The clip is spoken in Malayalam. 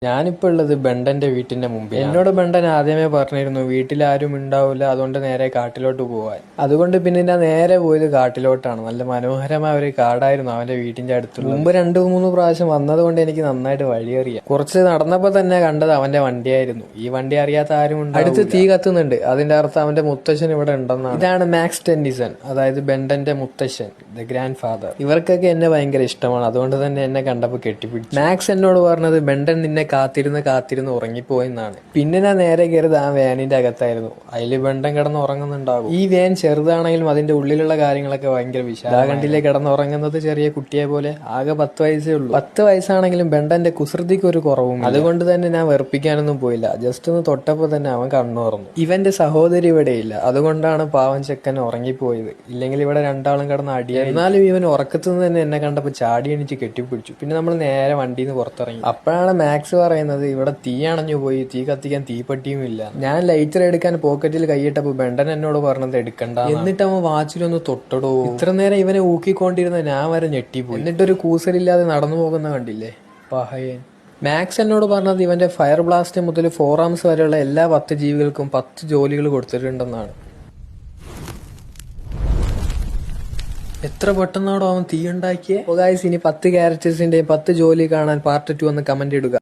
ഞാനിപ്പോ ഉള്ളത് ബണ്ടന്റെ വീട്ടിന്റെ മുമ്പിൽ. എന്നോട് ബണ്ടൻ ആദ്യമേ പറഞ്ഞിരുന്നു വീട്ടിലാരും ഉണ്ടാവില്ല, അതുകൊണ്ട് നേരെ കാട്ടിലോട്ട് പോവാൻ. അതുകൊണ്ട് പിന്നെ ഞാൻ നേരെ പോയത് കാട്ടിലോട്ടാണ്. നല്ല മനോഹരമായ ഒരു കാടായിരുന്നു അവന്റെ വീട്ടിന്റെ അടുത്ത്. മുമ്പ് 2-3 പ്രാവശ്യം വന്നത് കൊണ്ട് എനിക്ക് നന്നായിട്ട് വഴിയറിയാം. കുറച്ച് നടന്നപ്പോ തന്നെ കണ്ടത് അവന്റെ വണ്ടിയായിരുന്നു. ഈ വണ്ടി അറിയാത്ത ആരും ഉണ്ട്. അടുത്ത് തീ കത്തുന്നുണ്ട്, അതിന്റെ അർത്ഥം അവന്റെ മുത്തശ്ശൻ ഇവിടെ ഉണ്ടെന്നാണ്. ഇതാണ് മാക്സ് ടെന്നിസൺ, അതായത് ബണ്ടന്റെ മുത്തശ്ശൻ, ദ ഗ്രാൻഡ് ഫാദർ. ഇവർക്കൊക്കെ എന്നെ ഭയങ്കര ഇഷ്ടമാണ്, അതുകൊണ്ട് തന്നെ എന്നെ കണ്ടപ്പോ കെട്ടിപ്പിടിച്ചു. മാക്സ് എന്നോട് പറഞ്ഞത് ബണ്ടൻ നിന്നെ കാത്തിരുന്ന് ഉറങ്ങിപ്പോയെന്നാണ്. പിന്നെ ഞാൻ നേരെ കയറിയത് ആ വാനിന്റെ അകത്തായിരുന്നു. അതില് ബണ്ടൻ കിടന്ന് ഉറങ്ങുന്നുണ്ടാകും. ഈ വാൻ ചെറുതാണെങ്കിലും അതിന്റെ ഉള്ളിലുള്ള കാര്യങ്ങളൊക്കെ ഭയങ്കര വിശാലകണ്ടിലെ കിടന്നുറങ്ങുന്നത് ചെറിയ കുട്ടിയെ പോലെ. ആകെ 10 വയസ്സേ ഉള്ളൂ. 10 വയസ്സാണെങ്കിലും ബണ്ടന്റെ കുസൃതിക്ക് ഒരു കുറവും. അതുകൊണ്ട് തന്നെ ഞാൻ വെറുപ്പിക്കാനൊന്നും പോയില്ല. ജസ്റ്റ് ഒന്ന് തൊട്ടപ്പോ തന്നെ അവൻ കണ്ണു തുറന്നു. ഇവന്റെ സഹോദരി ഇവിടെയില്ല, അതുകൊണ്ടാണ് പാവൻ ചെക്കൻ ഉറങ്ങിപ്പോയത്. ഇല്ലെങ്കിൽ ഇവിടെ രണ്ടാളും കിടന്ന് അടിയായി. എന്നാലും ഇവൻ ഉറക്കത്തുനിന്ന് തന്നെ എന്നെ കണ്ടപ്പോ ചാടി എണീറ്റ് കെട്ടിപ്പിടിച്ചു. പിന്നെ നമ്മൾ നേരെ വണ്ടിയിൽ നിന്ന് പുറത്തിറങ്ങി. അപ്പോഴാണ് മാക്സ് പറയുന്നത് ഇവിടെ തീ അണഞ്ഞു പോയി, തീ കത്തിക്കാൻ തീപ്പെട്ടിയും ഇല്ല. ഞാൻ ലൈറ്റർ എടുക്കാൻ പോക്കറ്റിൽ കൈയിട്ടപ്പോ ബണ്ടൻ എന്നോട് പറഞ്ഞത് എടുക്കണ്ട. എന്നിട്ട് അവൻ വാച്ചിലൊന്ന് തൊട്ടടോ. ഇത്ര നേരം ഇവനെ ഊക്കിക്കൊണ്ടിരുന്ന ഞാൻ വരെ ഞെട്ടിപ്പോയി. എന്നിട്ടൊരു കൂസലില്ലാതെ നടന്നു പോകുന്ന കണ്ടില്ലേ, പഹയൻ. മാക്സ് എന്നോട് പറഞ്ഞത് ഇവന്റെ ഫയർ ബ്ലാസ്റ്റ് മുതൽ 4 ആംസ് വരെയുള്ള എല്ലാ 10 ജീവികൾക്കും 10 ജോലികൾ കൊടുത്തിട്ടുണ്ടെന്നാണ്. എത്ര പെട്ടെന്നാണോ അവൻ തീ ഉണ്ടാക്കിയേ. ഇനി 10 ക്യാരക്ടേഴ്സിന്റെ 10 ജോലി കാണാൻ പാർട്ട് 2 എന്ന് കമന്റ് ഇടുക.